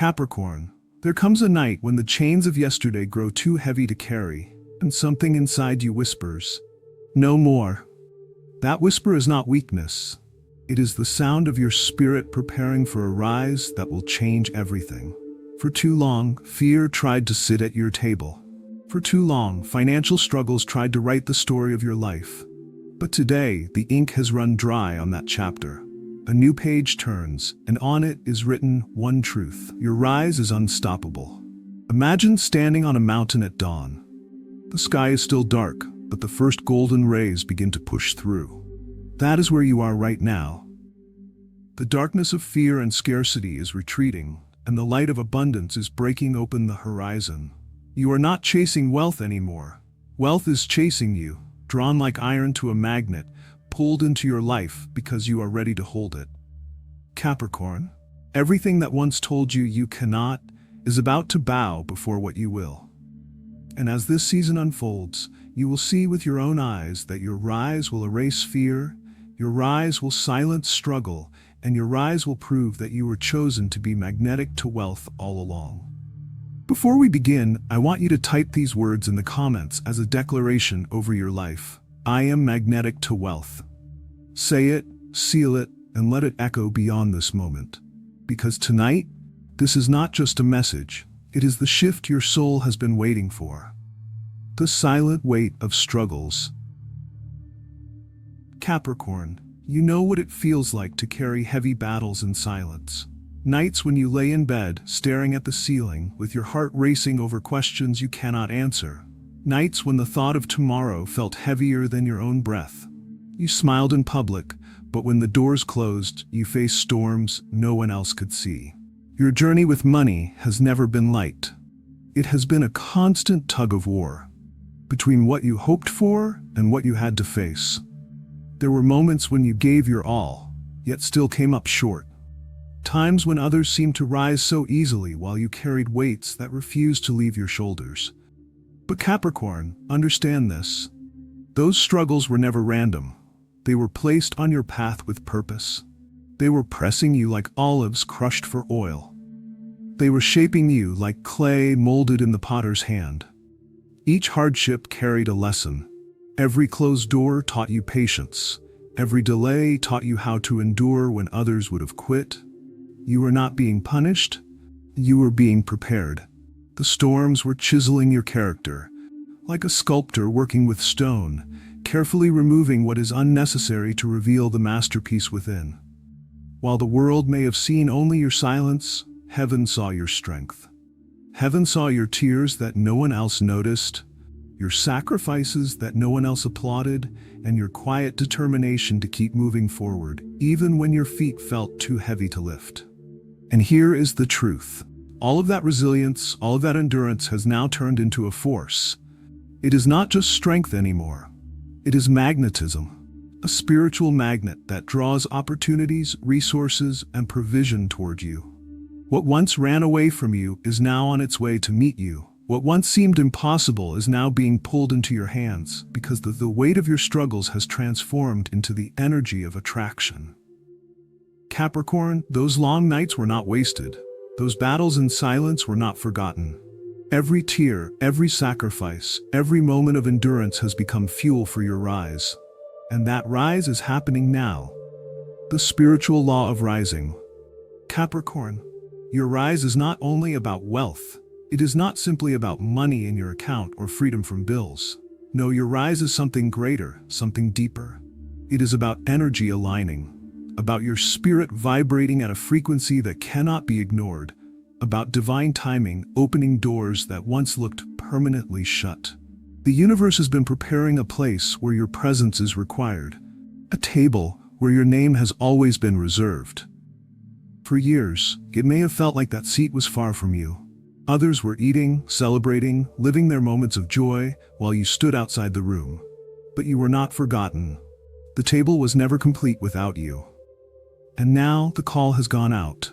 Capricorn, there comes a night when the chains of yesterday grow too heavy to carry, and something inside you whispers, "No more." That whisper is not weakness. It is the sound of your spirit preparing for a rise that will change everything. For too long, fear tried to sit at your table. For too long, financial struggles tried to write the story of your life. But today, the ink has run dry on that chapter. A new page turns, and on it is written one truth: your rise is unstoppable. Imagine standing on a mountain at dawn. The sky is still dark, but the first golden rays begin to push through. That is where you are right now. The darkness of fear and scarcity is retreating, and the light of abundance is breaking open the horizon. You are not chasing wealth anymore. Wealth is chasing you, drawn like iron to a magnet, pulled into your life because you are ready to hold it. Capricorn, everything that once told you you cannot is about to bow before what you will. And as this season unfolds, you will see with your own eyes that your rise will erase fear, your rise will silence struggle, and your rise will prove that you were chosen to be magnetic to wealth all along. Before we begin, I want you to type these words in the comments as a declaration over your life. I am magnetic to wealth. Say it, seal it, and let it echo beyond this moment. Because tonight, this is not just a message, it is the shift your soul has been waiting for. The silent weight of struggles. Capricorn, you know what it feels like to carry heavy battles in silence. Nights when you lay in bed, staring at the ceiling, with your heart racing over questions you cannot answer. Nights when the thought of tomorrow felt heavier than your own breath. You smiled in public, but when the doors closed, you faced storms no one else could see. Your journey with money has never been light. It has been a constant tug of war between what you hoped for and what you had to face. There were moments when you gave your all, yet still came up short. Times when others seemed to rise so easily while you carried weights that refused to leave your shoulders. But Capricorn, understand this. Those struggles were never random. They were placed on your path with purpose. They were pressing you like olives crushed for oil. They were shaping you like clay molded in the potter's hand. Each hardship carried a lesson. Every closed door taught you patience. Every delay taught you how to endure when others would have quit. You were not being punished, you were being prepared. The storms were chiseling your character, like a sculptor working with stone, carefully removing what is unnecessary to reveal the masterpiece within. While the world may have seen only your silence, heaven saw your strength. Heaven saw your tears that no one else noticed, your sacrifices that no one else applauded, and your quiet determination to keep moving forward, even when your feet felt too heavy to lift. And here is the truth. All of that resilience, all of that endurance has now turned into a force. It is not just strength anymore. It is magnetism, a spiritual magnet that draws opportunities, resources, and provision toward you. What once ran away from you is now on its way to meet you. What once seemed impossible is now being pulled into your hands because the weight of your struggles has transformed into the energy of attraction. Capricorn, those long nights were not wasted. Those battles in silence were not forgotten. Every tear, every sacrifice, every moment of endurance has become fuel for your rise. And that rise is happening now. The spiritual law of rising. Capricorn, your rise is not only about wealth. It is not simply about money in your account or freedom from bills. No, your rise is something greater, something deeper. It is about energy aligning, about your spirit vibrating at a frequency that cannot be ignored, about divine timing opening doors that once looked permanently shut. The universe has been preparing a place where your presence is required, a table where your name has always been reserved. For years, it may have felt like that seat was far from you. Others were eating, celebrating, living their moments of joy while you stood outside the room. But you were not forgotten. The table was never complete without you. And now the call has gone out.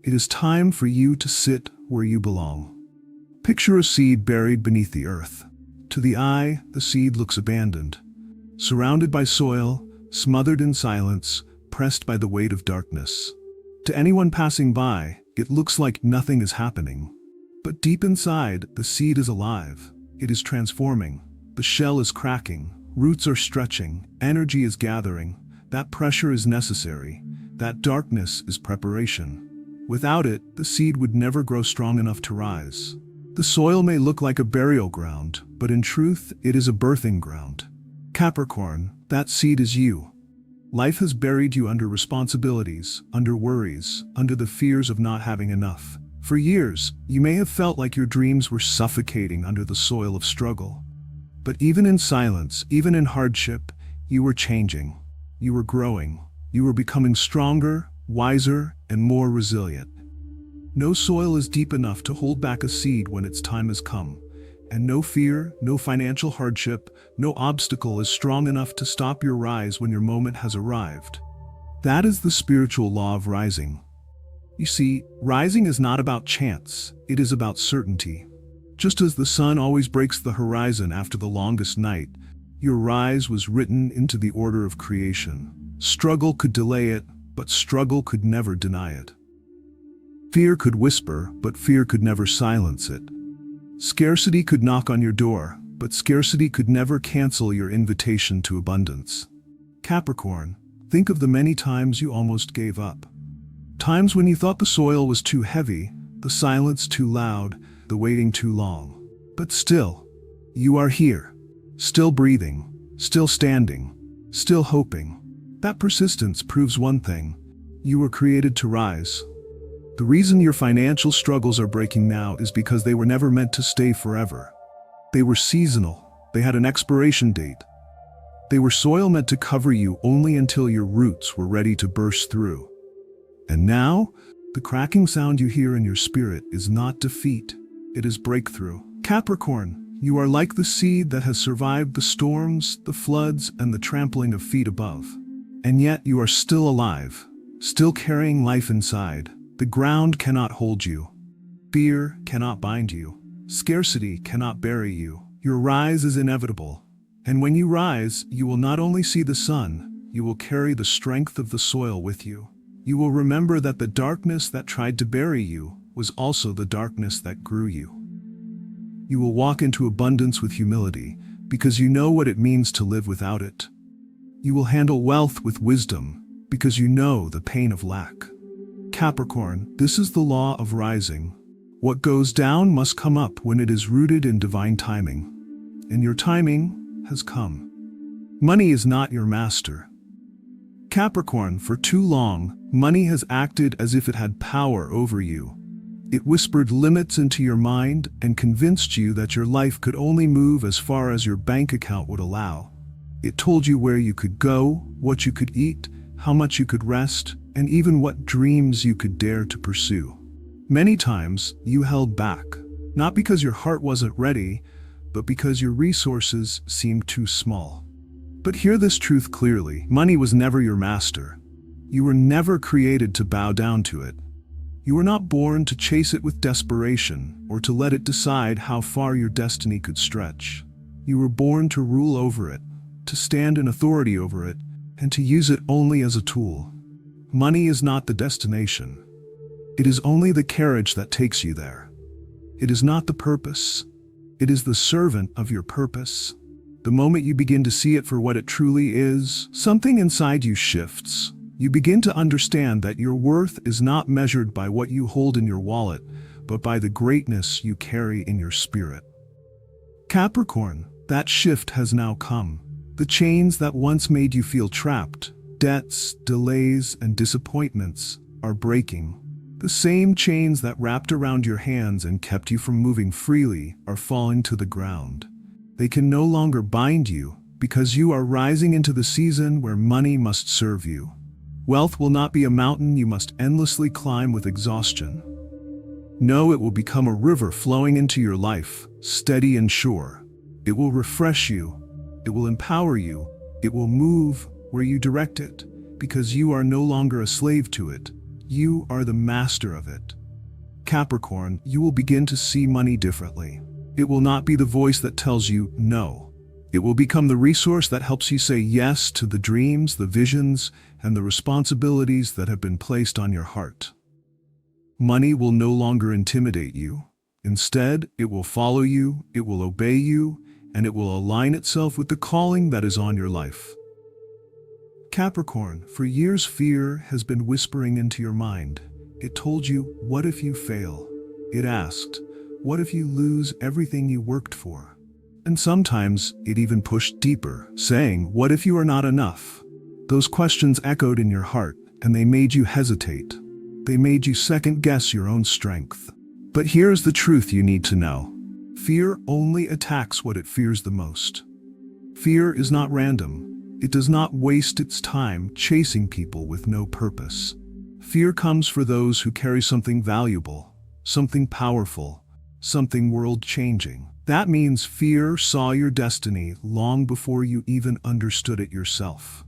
It is time for you to sit where you belong. Picture a seed buried beneath the earth. To the eye, the seed looks abandoned, surrounded by soil, smothered in silence, pressed by the weight of darkness. To anyone passing by, It looks like nothing is happening. But deep inside, the seed is alive. It is transforming. The shell is cracking. Roots are stretching. Energy is gathering. That pressure is necessary. That darkness is preparation. Without it, the seed would never grow strong enough to rise. The soil may look like a burial ground, but in truth, it is a birthing ground. Capricorn, that seed is you. Life has buried you under responsibilities, under worries, under the fears of not having enough. For years, you may have felt like your dreams were suffocating under the soil of struggle. But even in silence, even in hardship, you were changing. You were growing. You were becoming stronger, wiser, and more resilient. No soil is deep enough to hold back a seed when its time has come. And no fear, no financial hardship, no obstacle is strong enough to stop your rise when your moment has arrived. That is the spiritual law of rising. You see, rising is not about chance, it is about certainty. Just as the sun always breaks the horizon after the longest night, your rise was written into the order of creation. Struggle could delay it, but struggle could never deny it. Fear could whisper, but fear could never silence it. Scarcity could knock on your door, but scarcity could never cancel your invitation to abundance. Capricorn, think of the many times you almost gave up. Times when you thought the soil was too heavy, the silence too loud, the waiting too long. But still, you are here. Still breathing, still standing, still hoping. That persistence proves one thing: you were created to rise. The reason your financial struggles are breaking now is because they were never meant to stay forever. They were seasonal. They had an expiration date. They were soil meant to cover you only until your roots were ready to burst through. And now, the cracking sound you hear in your spirit is not defeat, it is breakthrough. Capricorn, you are like the seed that has survived the storms, the floods, and the trampling of feet above. And yet you are still alive, still carrying life inside. The ground cannot hold you. Fear cannot bind you. Scarcity cannot bury you. Your rise is inevitable. And when you rise, you will not only see the sun, you will carry the strength of the soil with you. You will remember that the darkness that tried to bury you was also the darkness that grew you. You will walk into abundance with humility because you know what it means to live without it. You will handle wealth with wisdom because you know the pain of lack. Capricorn, this is the law of rising. What goes down must come up when it is rooted in divine timing. And your timing has come. Money is not your master. Capricorn, for too long, money has acted as if it had power over you. It whispered limits into your mind and convinced you that your life could only move as far as your bank account would allow. It told you where you could go, what you could eat, how much you could rest, and even what dreams you could dare to pursue. Many times, you held back, not because your heart wasn't ready, but because your resources seemed too small. But hear this truth clearly: money was never your master. You were never created to bow down to it. You were not born to chase it with desperation or to let it decide how far your destiny could stretch. You were born to rule over it, to stand in authority over it, and to use it only as a tool. Money is not the destination. It is only the carriage that takes you there. It is not the purpose. It is the servant of your purpose. The moment you begin to see it for what it truly is, something inside you shifts. You begin to understand that your worth is not measured by what you hold in your wallet, but by the greatness you carry in your spirit. Capricorn, that shift has now come. The chains that once made you feel trapped, debts, delays, and disappointments, are breaking. The same chains that wrapped around your hands and kept you from moving freely are falling to the ground. They can no longer bind you because you are rising into the season where money must serve you. Wealth will not be a mountain you must endlessly climb with exhaustion. No, it will become a river flowing into your life, steady and sure. It will refresh you. It will empower you. It will move where you direct it, because you are no longer a slave to it. You are the master of it. Capricorn, you will begin to see money differently. It will not be the voice that tells you no. It will become the resource that helps you say yes to the dreams, the visions, and the responsibilities that have been placed on your heart. Money will no longer intimidate you. Instead, it will follow you, it will obey you, and it will align itself with the calling that is on your life. Capricorn, for years fear has been whispering into your mind. It told you, what if you fail? It asked, what if you lose everything you worked for? And sometimes it even pushed deeper, saying, what if you are not enough? Those questions echoed in your heart, and they made you hesitate. They made you second-guess your own strength. But here's the truth you need to know. Fear only attacks what it fears the most. Fear is not random. It does not waste its time chasing people with no purpose. Fear comes for those who carry something valuable, something powerful, something world-changing. That means fear saw your destiny long before you even understood it yourself.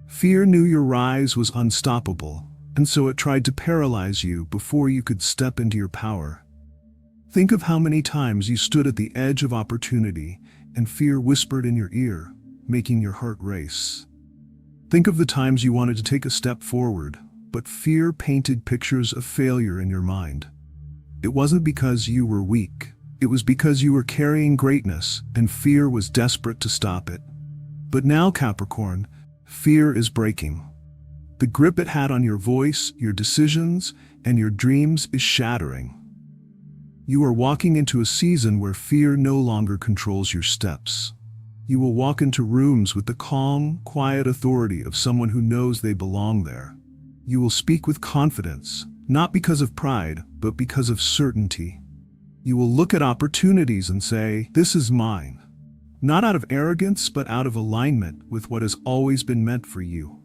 Fear knew your rise was unstoppable, and so it tried to paralyze you before you could step into your power. Think of how many times you stood at the edge of opportunity and fear whispered in your ear, making your heart race. Think of the times you wanted to take a step forward, but fear painted pictures of failure in your mind. It wasn't because you were weak. It was because you were carrying greatness, and fear was desperate to stop it. But now, Capricorn, fear is breaking. The grip it had on your voice, your decisions, and your dreams is shattering. You are walking into a season where fear no longer controls your steps. You will walk into rooms with the calm, quiet authority of someone who knows they belong there. You will speak with confidence, not because of pride, but because of certainty. You will look at opportunities and say, this is mine. Not out of arrogance, but out of alignment with what has always been meant for you.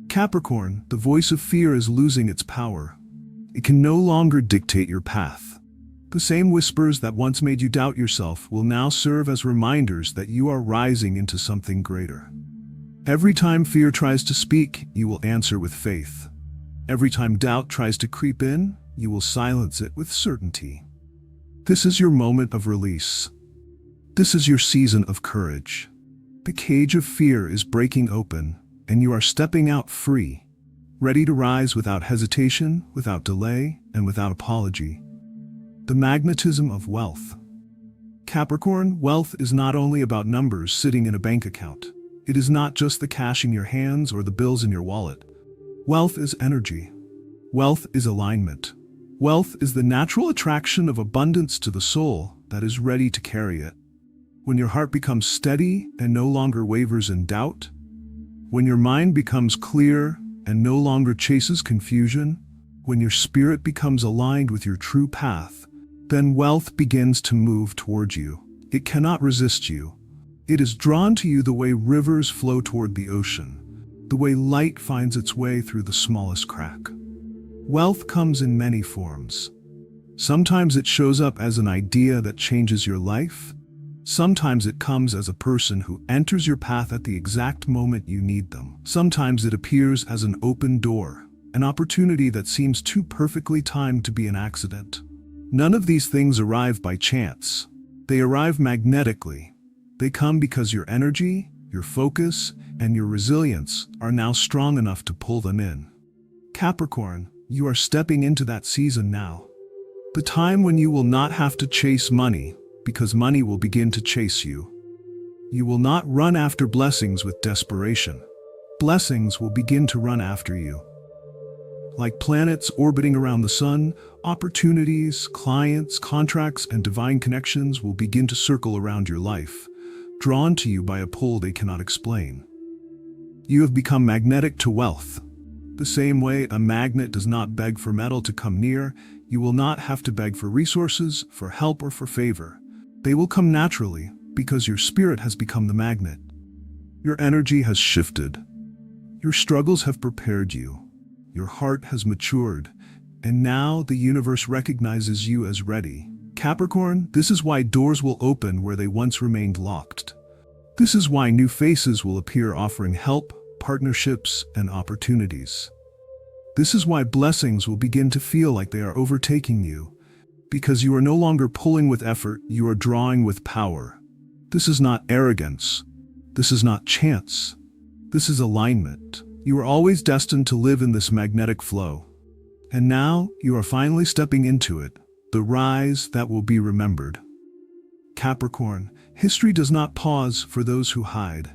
Capricorn, the voice of fear is losing its power. It can no longer dictate your path. The same whispers that once made you doubt yourself will now serve as reminders that you are rising into something greater. Every time fear tries to speak, you will answer with faith. Every time doubt tries to creep in, you will silence it with certainty. This is your moment of release. This is your season of courage. The cage of fear is breaking open, and you are stepping out free, ready to rise without hesitation, without delay, and without apology. The magnetism of wealth. Capricorn, wealth is not only about numbers sitting in a bank account. It is not just the cash in your hands or the bills in your wallet. Wealth is energy. Wealth is alignment. Wealth is the natural attraction of abundance to the soul that is ready to carry it. When your heart becomes steady and no longer wavers in doubt, when your mind becomes clear and no longer chases confusion, when your spirit becomes aligned with your true path, then wealth begins to move towards you. It cannot resist you. It is drawn to you the way rivers flow toward the ocean, the way light finds its way through the smallest crack. Wealth comes in many forms. Sometimes it shows up as an idea that changes your life. Sometimes it comes as a person who enters your path at the exact moment you need them. Sometimes it appears as an open door, an opportunity that seems too perfectly timed to be an accident. None of these things arrive by chance. They arrive magnetically. They come because your energy, your focus, and your resilience are now strong enough to pull them in. Capricorn, you are stepping into that season now. The time when you will not have to chase money, because money will begin to chase you. You will not run after blessings with desperation. Blessings will begin to run after you. Like planets orbiting around the sun, opportunities, clients, contracts, and divine connections will begin to circle around your life, drawn to you by a pull they cannot explain. You have become magnetic to wealth. The same way a magnet does not beg for metal to come near, you will not have to beg for resources, for help, or for favor. They will come naturally because your spirit has become the magnet. Your energy has shifted. Your struggles have prepared you. Your heart has matured, and now the universe recognizes you as ready. Capricorn, this is why doors will open where they once remained locked. This is why new faces will appear offering help, partnerships, and opportunities. This is why blessings will begin to feel like they are overtaking you. Because you are no longer pulling with effort, you are drawing with power. This is not arrogance. This is not chance. This is alignment. You are always destined to live in this magnetic flow. And now you are finally stepping into it, the rise that will be remembered. Capricorn, history does not pause for those who hide.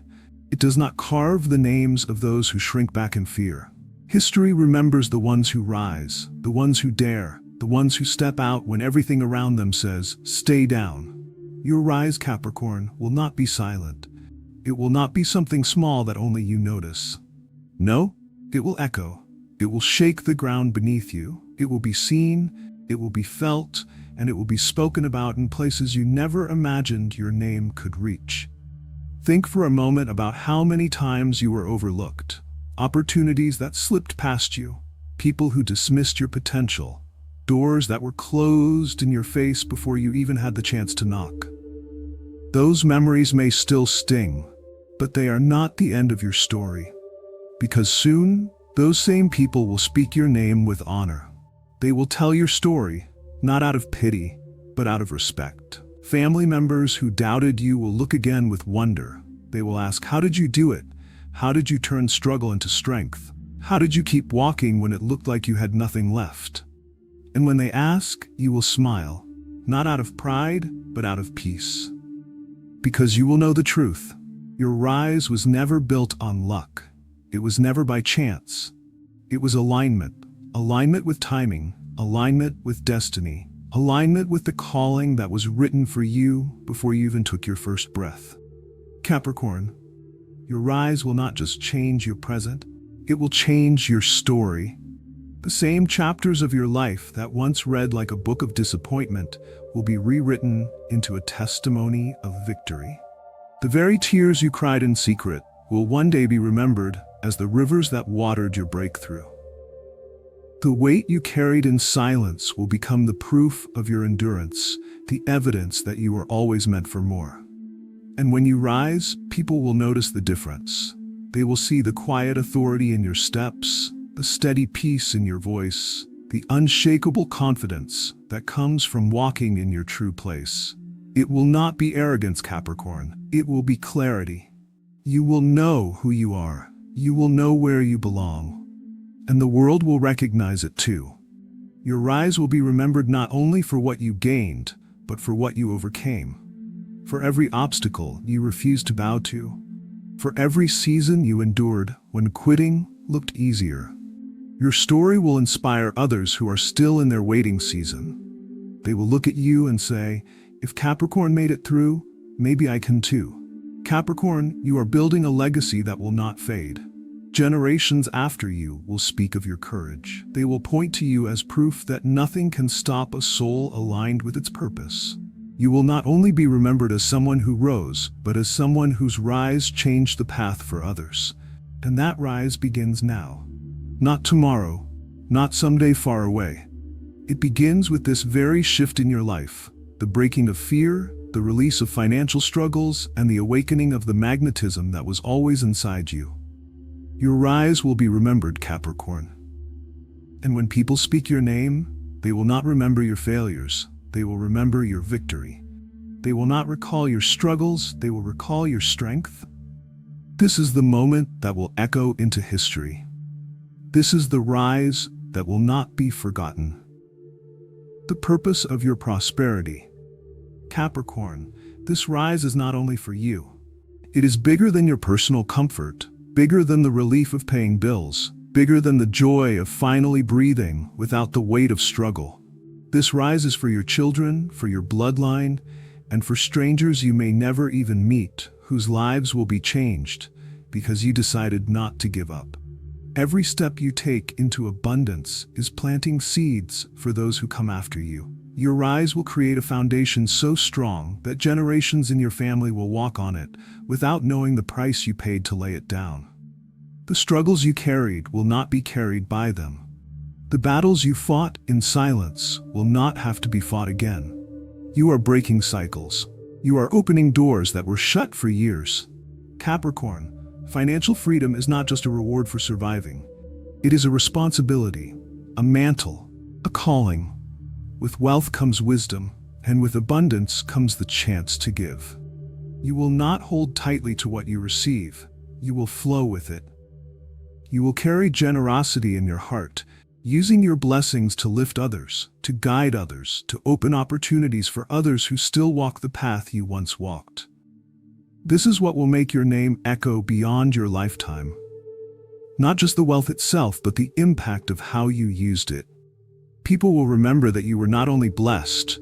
It does not carve the names of those who shrink back in fear. History remembers the ones who rise, the ones who dare, the ones who step out when everything around them says, "Stay down." Your rise, Capricorn, will not be silent. It will not be something small that only you notice. No, it will echo. It will shake the ground beneath you. It will be seen, it will be felt, and it will be spoken about in places you never imagined your name could reach. Think for a moment about how many times you were overlooked, opportunities that slipped past you, people who dismissed your potential, doors that were closed in your face before you even had the chance to knock. Those memories may still sting, but they are not the end of your story. Because soon, those same people will speak your name with honor. They will tell your story, not out of pity, but out of respect. Family members who doubted you will look again with wonder. They will ask, "How did you do it? How did you turn struggle into strength? How did you keep walking when it looked like you had nothing left?" And when they ask, you will smile, not out of pride, but out of peace. Because you will know the truth. Your rise was never built on luck. It was never by chance. It was alignment. Alignment with timing. Alignment with destiny. Alignment with the calling that was written for you before you even took your first breath. Capricorn, your rise will not just change your present, it will change your story. The same chapters of your life that once read like a book of disappointment will be rewritten into a testimony of victory. The very tears you cried in secret will one day be remembered as the rivers that watered your breakthrough. The weight you carried in silence will become the proof of your endurance, the evidence that you were always meant for more. And when you rise, people will notice the difference. They will see the quiet authority in your steps, the steady peace in your voice, the unshakable confidence that comes from walking in your true place. It will not be arrogance, Capricorn. It will be clarity. You will know who you are. You will know where you belong. And the world will recognize it too. Your rise will be remembered not only for what you gained, but for what you overcame. For every obstacle you refused to bow to. For every season you endured when quitting looked easier. Your story will inspire others who are still in their waiting season. They will look at you and say, "If Capricorn made it through, maybe I can too." Capricorn, you are building a legacy that will not fade. Generations after you will speak of your courage. They will point to you as proof that nothing can stop a soul aligned with its purpose. You will not only be remembered as someone who rose, but as someone whose rise changed the path for others. And that rise begins now. Not tomorrow, not someday far away. It begins with this very shift in your life, the breaking of fear, the release of financial struggles, and the awakening of the magnetism that was always inside you. Your rise will be remembered, Capricorn. And when people speak your name, they will not remember your failures. They will remember your victory. They will not recall your struggles. They will recall your strength. This is the moment that will echo into history. This is the rise that will not be forgotten. The purpose of your prosperity. Capricorn, this rise is not only for you. It is bigger than your personal comfort, bigger than the relief of paying bills, bigger than the joy of finally breathing without the weight of struggle. This rise is for your children, for your bloodline, and for strangers you may never even meet, whose lives will be changed because you decided not to give up. Every step you take into abundance is planting seeds for those who come after you. Your rise will create a foundation so strong that generations in your family will walk on it without knowing the price you paid to lay it down. The struggles you carried will not be carried by them. The battles you fought in silence will not have to be fought again. You are breaking cycles. You are opening doors that were shut for years. Capricorn, financial freedom is not just a reward for surviving. It is a responsibility, a mantle, a calling. With wealth comes wisdom, and with abundance comes the chance to give. You will not hold tightly to what you receive. You will flow with it. You will carry generosity in your heart. using your blessings to lift others, to guide others, to open opportunities for others who still walk the path you once walked. This is what will make your name echo beyond your lifetime. Not just the wealth itself, but the impact of how you used it. People will remember that you were not only blessed,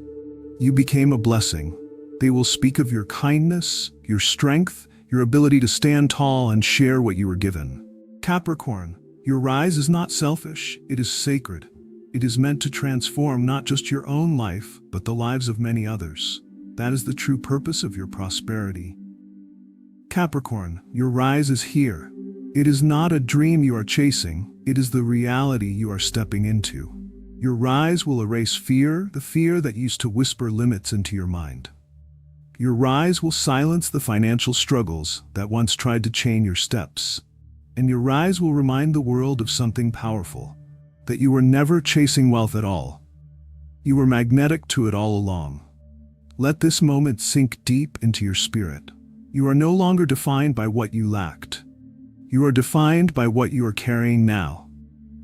you became a blessing. They will speak of your kindness, your strength, your ability to stand tall and share what you were given. Capricorn, your rise is not selfish, it is sacred. It is meant to transform not just your own life, but the lives of many others. That is the true purpose of your prosperity. Capricorn, your rise is here. It is not a dream you are chasing, it is the reality you are stepping into. Your rise will erase fear, the fear that used to whisper limits into your mind. Your rise will silence the financial struggles that once tried to chain your steps. And your rise will remind the world of something powerful, that you were never chasing wealth at all. You were magnetic to it all along. Let this moment sink deep into your spirit. You are no longer defined by what you lacked. You are defined by what you are carrying now.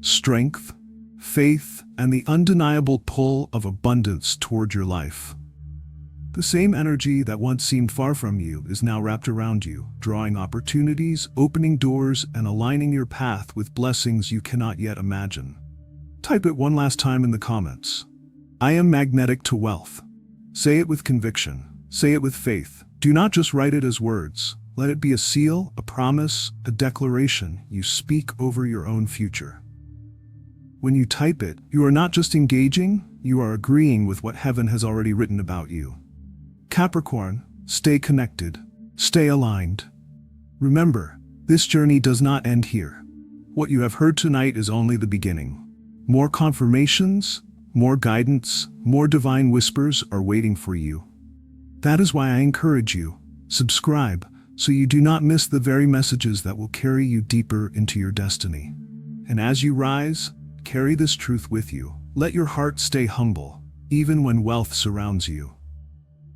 Strength, faith, and the undeniable pull of abundance toward your life. The same energy that once seemed far from you is now wrapped around you, drawing opportunities, opening doors, and aligning your path with blessings you cannot yet imagine. Type it one last time in the comments. I am magnetic to wealth. Say it with conviction. Say it with faith. Do not just write it as words. Let it be a seal, a promise, a declaration you speak over your own future. When you type it, you are not just engaging, you are agreeing with what heaven has already written about you. Capricorn, stay connected, stay aligned. Remember, this journey does not end here. What you have heard tonight is only the beginning. More confirmations, more guidance, more divine whispers are waiting for you. That is why I encourage you, subscribe, so you do not miss the very messages that will carry you deeper into your destiny. And as you rise, carry this truth with you. Let your heart stay humble, even when wealth surrounds you.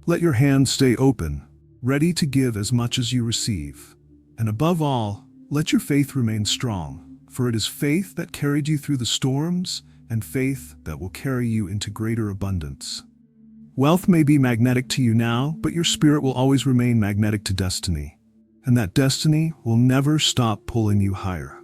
Let your hands stay open, ready to give as much as you receive. And above all, let your faith remain strong, for it is faith that carried you through the storms, and faith that will carry you into greater abundance. Wealth may be magnetic to you now, but your spirit will always remain magnetic to destiny. And that destiny will never stop pulling you higher.